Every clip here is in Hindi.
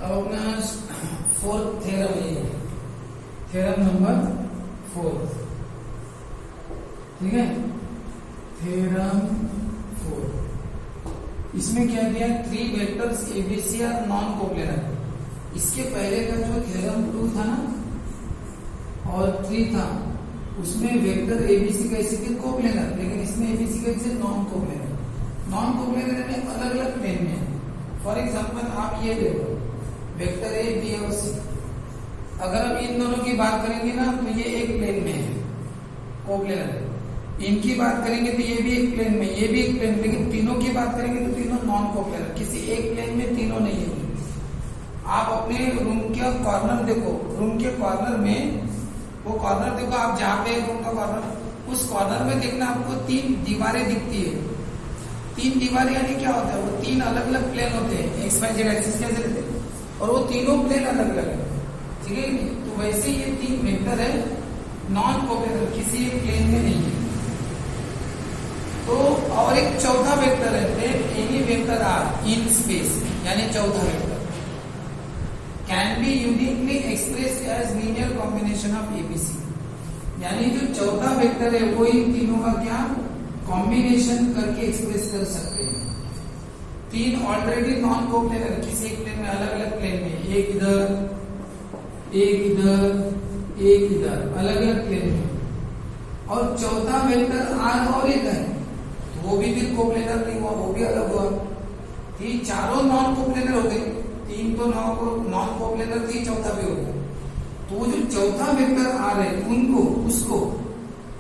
अब अपना फोर्थ थ्योरम है, थ्योरम नंबर 4, ठीक है, थ्योरम 4। इसमें क्या दिया, 3 vectors ABC are non coplanar. इसके पहले का जो थ्योरम 2 था ना और 3 था, उसमें वेक्टर एबीसी कैसे थे, कोप्लेनर, लेकिन इसमें एबीसी कैसे, नॉन कोप्लेनर। नॉन कोप्लेनर में अलग अलग प्लेन में है। फॉर एग्जांपल आप ये देखो, वेक्टर ए बी और सी, अगर हम इन दोनों की बात करेंगे ना तो ये एक प्लेन में है, कोप्लेनर है। इनकी बात करेंगे तो ये भी एक प्लेन में, ये भी एक प्लेन, लेकिन तीनों की बात करेंगे तो तीनों नॉन कोप्लेनर, किसी एक प्लेन में तीनों नहीं है। आप अपने रूम के कॉर्नर देखो, रूम के कॉर्नर में वो कॉर्नर देखो, आप जहाँ पे रूम का कॉर्नर, उस कॉर्नर में देखना आपको 3 दीवारें दिखती है। 3 दीवारें यानी क्या होता है, वो 3 अलग अलग प्लेन होते हैं, एक्स वाई जेड एक्सिस कैसे रहते हैं, और वो तीनों प्लेन अलग अलग है, ठीक है। तो वैसे ये 3 वेक्टर है नॉन कोप्लेनर, किसी एक प्लेन में नहीं है। तो और एक चौथा वेक्टर है, any vector are in space, यानी चौथा vector can be uniquely expressed as linear combination of ABC, यानी जो चौथा वेक्टर है वो इन तीनों का क्या कॉम्बिनेशन करके एक्सप्रेस कर सकते हैं। 3 ऑलरेडी नॉन कोप्लेनर, किसी एक प्लेन में, अलग अलग प्लेन में, एक इधर एक इधर एक इधर, अलग अलग प्लेन में, और चौथा वेक्टर आर और एक है, तो वो भी फिर कोप्लेनर नहीं हुआ, वो भी अलग हुआ। ये चारों नॉन कोप्लेनर हो गए, 3 तो नॉन कोप्लेनर थी, चौथा भी हो गया। तो वो जो चौथा वेक्टर आ रहे हैं उनको, उसको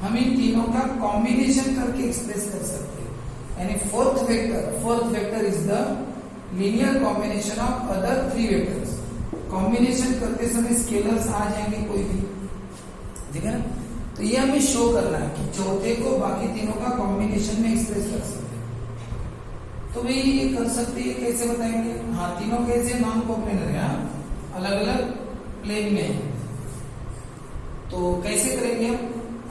हम इन तीनों का कॉम्बिनेशन करके एक्सप्रेस कर सकते हैं, यानी fourth vector is the linear combination of other 3 vectors. Combination करते समय स्केलर्स आ जाएंगे कोई भी, ठीक है ना। तो ये हमें शो करना है कि चौथे को बाकी तीनों का कॉम्बिनेशन में एक्सप्रेस कर सकते हैं। तो भाई ये कर सकते हैं, कैसे बताएंगे, हाँ तीनों कैसे नॉन कोप्लेनर है, अलग अलग प्लेन में है। तो कैसे करेंगे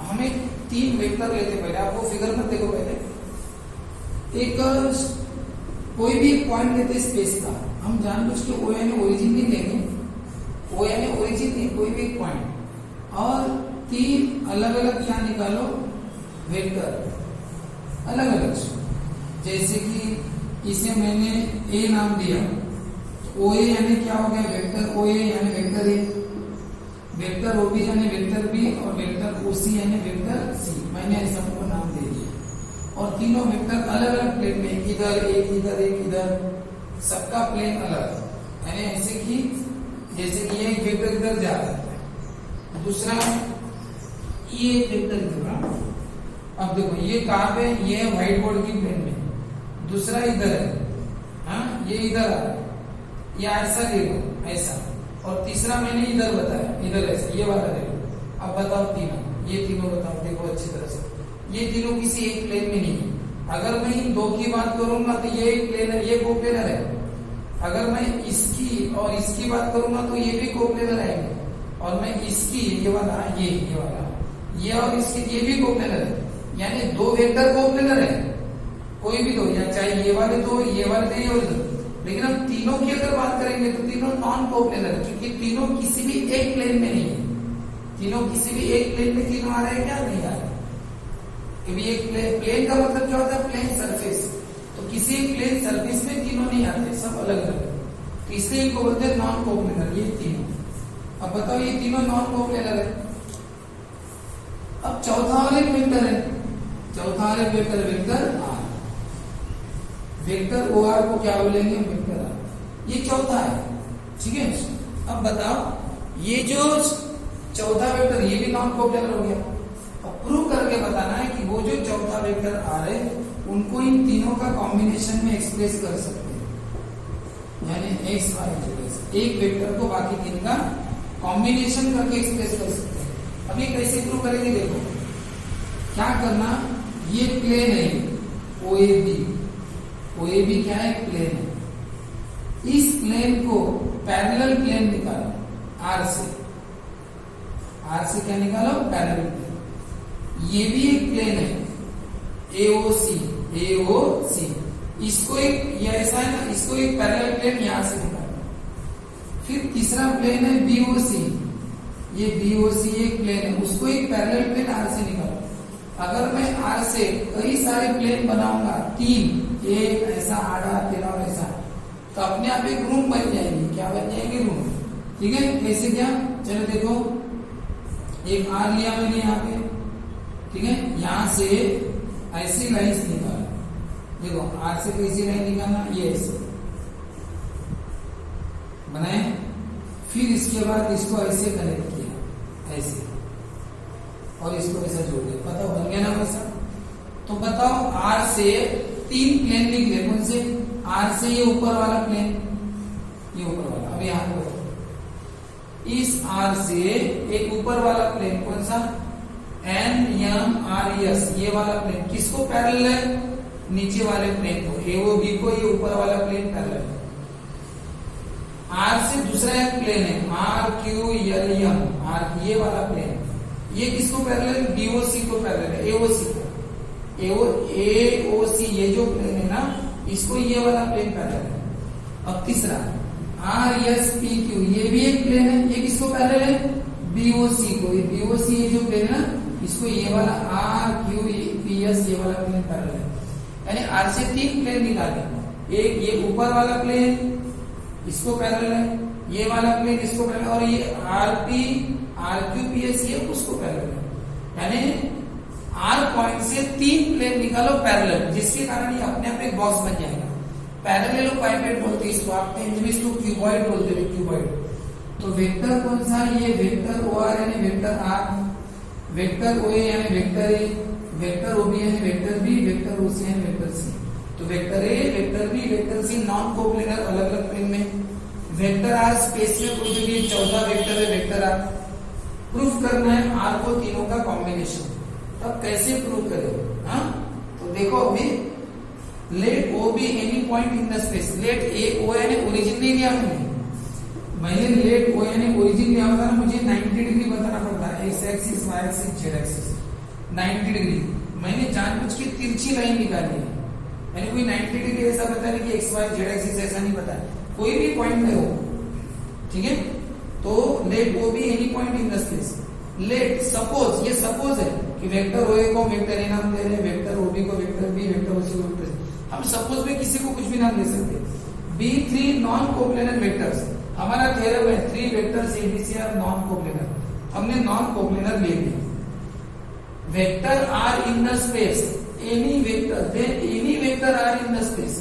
हमें 3 वेक्टर लेते, पहले आपको फिगर में देखो, पहले एक कोई भी पॉइंट लेते स्पेस का, हम जानबूझ के ओ यानी ओरिजिन नहीं लेंगे, ओ यानी ओरिजिन नहीं, कोई भी पॉइंट, और 3 अलग अलग क्या निकालो वेक्टर, अलग अलग। जैसे कि इसे मैंने ए नाम दिया, ओ ए यानी क्या हो गया, वेक्टर ओ ए यानी vector A, vector O B यानी वेक्टर बी, और वेक्टर ओ सी यानी वेक्टर सी, मैंने ऐसा सबको नाम दे दिया। और तीनों वेक्टर अलग अलग प्लेन में, इधर एक इधर एक इधर, सबका प्लेन अलग, यानी ऐसे कि जैसे कि ये एक वेक्टर इधर जा रहा है, दूसरा ये एक वेक्टर इधर, अब देखो ये कहाँ पे, ये व्हाइट बोर्ड की प्लेन में, दूसरा इधर है, हाँ ये इधर आ रहा है, या ऐसा ले लो ऐसा, और तीसरा मैंने इधर बताया, इधर ऐसा, ये वाला ले लो। अब बताओ तीनों, ये तीनों बताओ, देखो अच्छी तरह से, ये तीनों किसी एक प्लेन में नहीं है। अगर मैं इन 2 की बात करूंगा तो ये एक प्लेनर, ये कोप्लेनर है। अगर मैं इसकी और इसकी बात करूंगा तो ये भी कोप्लेनर आएंगे, और मैं इसकी ये वाला ये और इसकी ये भी कोप्लेनर है, यानी 2 वेक्टर कोप्लेनर है, कोई भी 2, या चाहे ये वाले 2, ये वाले 2, ये वाले 2। लेकिन हम तीनों की अगर बात करेंगे तो तीनों नॉन कोप्लेनर, क्योंकि तीनों किसी भी एक प्लेन में नहीं है। तीनों किसी भी एक प्लेन में तीनों आ रहे हैं क्या, नहीं आ रहे, क्योंकि एक प्लेन का मतलब क्या होता है, प्लेन सरफेस। तो किसी एक प्लेन सरफेस में तीनों नहीं आते, सब अलग अलग, तो इसलिए इनको बोलते हैं नॉन कोप्लेनर, ये तीनों। अब बताओ ये तीनों नॉन कोप्लेनर है। अब चौथा वाला एक वेक्टर है, चौथा वाला vector R, vector O R को क्या बोलेंगे, वेक्टर आर, ये चौथा है, ठीक है। अब बताओ ये जो चौथा वेक्टर, ये भी नॉन कोप्लेनर हो गया। अब प्रूव करके बताना है कि वो जो चौथा वेक्टर आ रहे उनको इन तीनों का कॉम्बिनेशन में एक्सप्रेस कर सकते हैं, यानी एक्स वाई जेड, एक वेक्टर को बाकी 3 का कॉम्बिनेशन करके एक्सप्रेस कर सकते हैं। अभी कैसे प्रूव करेंगे, देखो क्या करना, ये प्लेन है ओ ए बी क्या है, प्लेन है। इस प्लेन को पैरेलल प्लेन निकालो आर से क्या निकालो, पैरेलल प्लेन। ये भी एक प्लेन है एओसी, इसको एक, ये ऐसा है ना, इसको एक पैरेलल प्लेन यहां से निकालो, फिर तीसरा प्लेन है बीओसी, ये बीओसी एक प्लेन है, उसको एक पैरेलल प्लेन आर से निकालो। अगर मैं आर से कई सारे प्लेन बनाऊंगा, 3, एक ऐसा आड़ा तेरा और ऐसा, तो अपने आप एक रूम बन जाएगी। क्या बन जाएगी? रूम। ठीक है, कैसे क्या? चलो देखो, एक आर लिया मैंने यहाँ पे, ठीक है, यहां से ऐसी लाइन्स निकाला। देखो आर से कैसी लाइन निकालना, ये ऐसे बनाए, फिर इसके बाद इसको ऐसे कनेक्ट किया, ऐसे, और इसको ऐसा जोड़ दिया। बताओ बन गया ना वैसा? तो बताओ आर से 3 प्लेन निकले। कौन से? आर से ये ऊपर वाला प्लेन, ये ऊपर वाला। अब यहां पर इस आर से एक ऊपर वाला प्लेन, कौन सा? NMRS, ये वाला प्लेन किसको पैरेलल है? नीचे वाले प्लेन को, AOB को। ये ऊपर वाला प्लेन पैरेलल है। आर से दूसरा एक प्लेन है RQLM, आर ये वाला प्लेन, ये किसको पैरेलल है? BOC को पैरेलल है, AOC को। AOC ये जो प्लेन है ना, इसको ये वाला प्लेन पैरेलल है। अब तीसरा RSPQ, ये भी एक प्लेन है, ये किसको पैरेलल है? BOC को। ये BOC ये जो प्लेन है ना, इसको ये वाला RQPS ये वाला प्लेन पैरेलल है। यानी आर से 3 प्लेन निकाले, एक ये ऊपर वाला प्लेन इसको पैरेलल है, ये वाला प्लेन इसको पैरेलल, और ये RQPS ये उसको पैरेलल है। यानी आर पॉइंट से 3 प्लेन निकालो पैरेलल, जिसके कारण ये अपने आप एक बॉक्स बन जाएगा। पैरेललोपाइपेड बोलते हैं इसको, आप इंग्लिश तो क्यूबॉइड बोलते हैं, क्यूबॉइड। तो वेक्टर कौन सा? ये वेक्टर OR यानी वेक्टर R, वेक्टर OA यानी वेक्टर A, वेक्टर OB यानी वेक्टर B, वेक्टर OC यानी वेक्टर C। तो vector A, vector B, vector C non coplanar अलग अलग प्लेन में। वेक्टर R स्पेस में कोई भी 14 वेक्टर है, वेक्टर R प्रूफ करना है R को तीनों का कॉम्बिनेशन। तब कैसे प्रूफ करें? हाँ, तो देखो अभी let O be any point in the space, let A O यानी ओरिजिन नहीं लिया मैंने लेट O यानी ओरिजिन लिया होता ना, मुझे 90 डिग्री बताना पड़ता है, X axis, Y axis, Z axis, 90 degree. मैंने जानबूझ के तिरछी लाइन निकाली है, यानी कोई 90 डिग्री ऐसा बता है कि एक्स वाई जेड एक्सिस ऐसा नहीं पता है, कोई भी पॉइंट में हो। ठीक है, तो let O be any point in the space, let suppose, ये सपोज है कि वेक्टर OA को वेक्टर A नाम दे रहे हैं, वेक्टर OB को वेक्टर B, वेक्टर OC को वेक्टर C। हम सपोज में किसी को कुछ भी नाम दे सकते हैं। B3 नॉन कोप्लेनर वेक्टर्स, हमारा थ्योरम है 3 vectors ABC are non coplanar, हमने नॉन कोप्लेनर ले लिया। Vector are in the space, any vector, then any vector are in the space.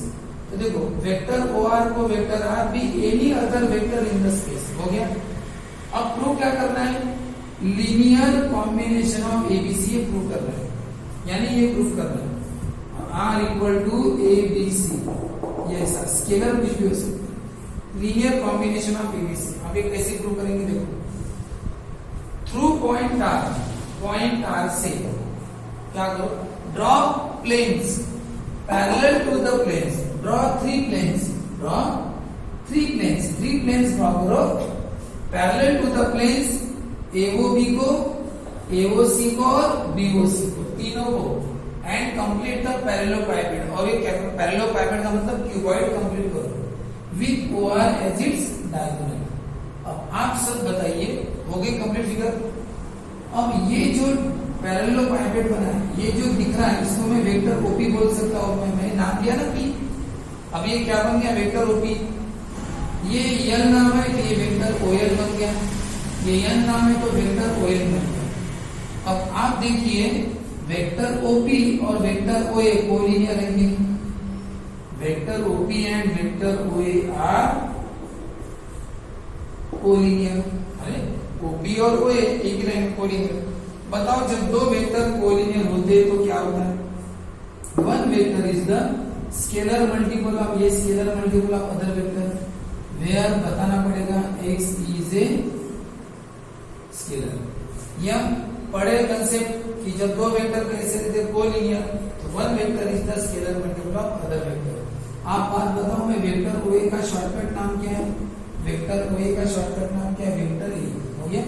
तो देखो वेक्टर OR को वेक्टर R भी any other vector in the space हो गया। अब प्रूव क्या करना है? लीनियर कॉम्बिनेशन ऑफ ABC ये प्रूव करना है, यानी ये प्रूव करना है R इक्वल टू ABC, ये ऐसा स्केलर कुछ भी हो सकता है, लीनियर कॉम्बिनेशन ऑफ ABC। अब ये कैसे प्रूव करेंगे? देखो थ्रू पॉइंट R से क्या करो? Draw planes parallel to the planes, draw 3 planes, draw 3 planes, 3 planes draw करो parallel to the planes AOB को, AOC को और BOC को, तीनों को, एंड कंप्लीट द पैरेललोपाइपेड। और ये पैरेललोपाइपेड का मतलब क्यूबॉइड कंप्लीट करो with OR as its diagonal. अब आप सब बताइए, हो गई कंप्लीट फिगर। अब ये जो पैरेललोपाइपेड बना है, ये जो दिख रहा है, इसको मैं वेक्टर OP बोल सकता हूं। मैंने नाम दिया ना P, अब ये क्या बन गया? Vector OP। ये L नाम है तो ये वेक्टर OL बन गया, ये N नाम है तो वेक्टर OL बन गया। अब आप देखिए वेक्टर OP और वेक्टर OA कोलिनियर रहेंगे, vector OP and vector OA are collinear. अरे OP और OA एक रहेंगे कोलिनियर। बताओ जब 2 वेक्टर कोलिनियर होते हैं तो क्या होता है? 1 vector is the scalar multiple of, ये scalar multiple of other vector, where बताना पड़ेगा x इज ए स्केलर। या पढ़े कंसेप्ट कि जब 2 वेक्टर कैसे रहते कोलिनियर, तो 1 vector is the scalar multiple of other vector. आप बात बताओ, मैं वेक्टर OA का शॉर्टकट नाम क्या है? वेक्टर OA का शॉर्टकट नाम क्या है? वेक्टर A हो गया।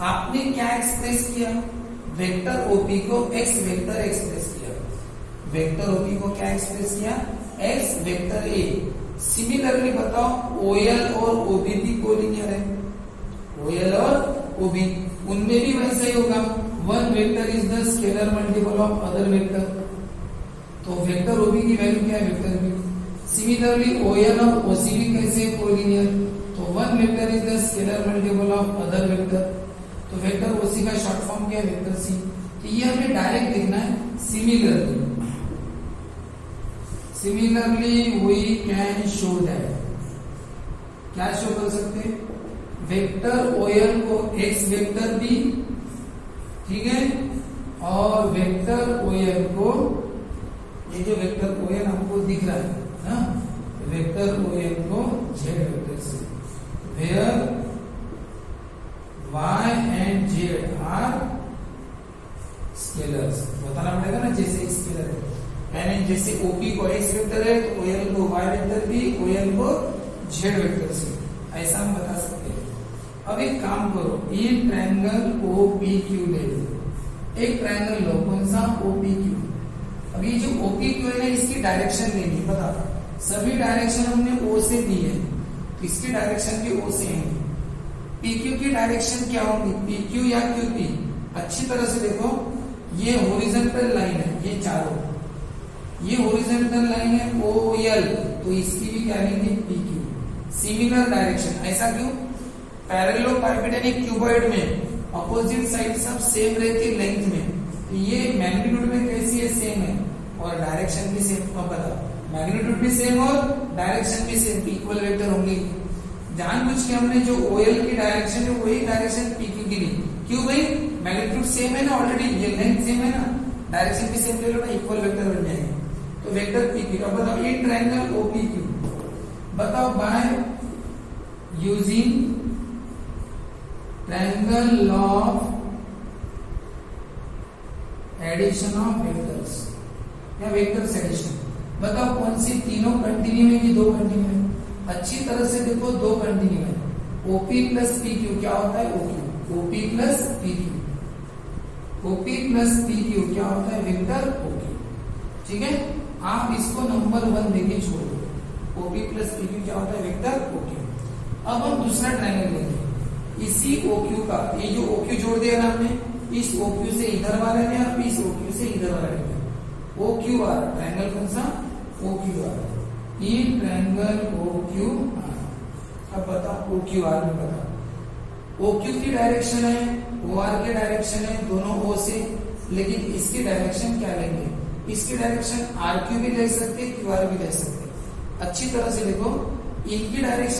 आपने क्या एक्सप्रेस किया? वेक्टर OP को x वेक्टर एक्सप्रेस किया, वेक्टर OP को क्या एक्सप्रेस किया? x वेक्टर A, सिमिलरली बताओ ओएल और ओबी भी कोलिनियर है, ओएल और ओबी उनमें भी वैसा ही होगा, one vector is the scalar multiple of other vector, तो वेक्टर ओबी की वैल्यू क्या है, वेक्टर बी। सिमिलरली ओएल और ओसीबी कैसे कोलिनियर, तो one vector is the scalar multiple of other vector, तो वेक्टर ओसी का शॉर्ट फॉर्म क्या है, वेक्टर सी। तो ये हमें डायरेक्ट लिखना है similarly, similarly we can show that, क्या शो कर सकते हैं, वेक्टर ओएल को एक्स वेक्टर बी, ठीक है, और वेक्टर ओएल को, ये जो वेक्टर ओएल हमको दिख रहा है ना, वेक्टर ओएल को जेड वेक्टर से, where y and z are scalars, बताना पड़ेगा ना, जैसे स्केलर है, यानी जैसे ओपी को एक्स वेक्टर है तो ओएल को y वेक्टर भी, ओएल को z वेक्टर से, ऐसा हम बता सकते हैं। अब एक काम करो, ये ट्रायंगल OPQ ले लो, एक ट्रायंगल लो, कौन सा, OPQ। अब ये जो OPQ है इसकी डायरेक्शन लेनी है, बता, सभी डायरेक्शन हमने O से दी है, तो इसकी डायरेक्शन भी O से है। PQ की डायरेक्शन क्या होगी, PQ या QP, अच्छी तरह से देखो, ये हॉरिजॉन्टल लाइन है, ये चारों, ये हॉरिजॉन्टल लाइन है OL, तो इसकी भी क्या लेंगे, PQ। सिमिलर डायरेक्शन, ऐसा क्यों, पैरेललोपाइपेड क्यूबॉइड में अपोजिट साइड सब सेम रहती है लेंथ में, तो ये मैग्नीट्यूड में कैसी है, सेम है, और डायरेक्शन भी सेम, पता, मैग्नीट्यूड भी सेम और डायरेक्शन भी सेम, इक्वल वेक्टर होंगे। जानबूझ के हमने जो ओएल की डायरेक्शन है वही डायरेक्शन PQ की ली, क्यों भाई, मैग्नीट्यूड सेम है ना, ऑलरेडी ये लेंथ सेम है ना, डायरेक्शन भी सेम ले लो ना, इक्वल वेक्टर बन जाएंगे, तो वेक्टर PQ। अब बताओ ये ट्रायंगल OPQ, बताओ by using triangle law of addition of vectors या वेक्टर्स एडिशन, बताओ कौन सी, तीनों कंटिन्यू है कि दो कंटिन्यू है, अच्छी तरह से देखो, दो कंटिन्यू है, OP प्लस PQ क्या होता है, OQ, OP plus PQ, OP plus PQ क्या होता है, वेक्टर OQ, ठीक है। आप इसको नंबर 1 देके छोड़ दो, OP प्लस PQ क्या होता है, वेक्टर OQ। अब हम दूसरा ट्रायंगल लेंगे, इसी OQ का, ये जो OQ जोड़ दिया ना हमने, इस OQ से इधर वाले ने और इस OQ से इधर वाले ने, OQR ट्रायंगल कौन सा, OQR, ये ट्रायंगल OQR। अब बताओ OQR में बताओ, OQ की डायरेक्शन है, OR की डायरेक्शन है, दोनों O से, लेकिन इसकी डायरेक्शन क्या लेंगे, इसकी डायरेक्शन RQ भी ले सकते, QR भी ले सकते, अच्छी तरह से देखो, इनकी डायरेक्शन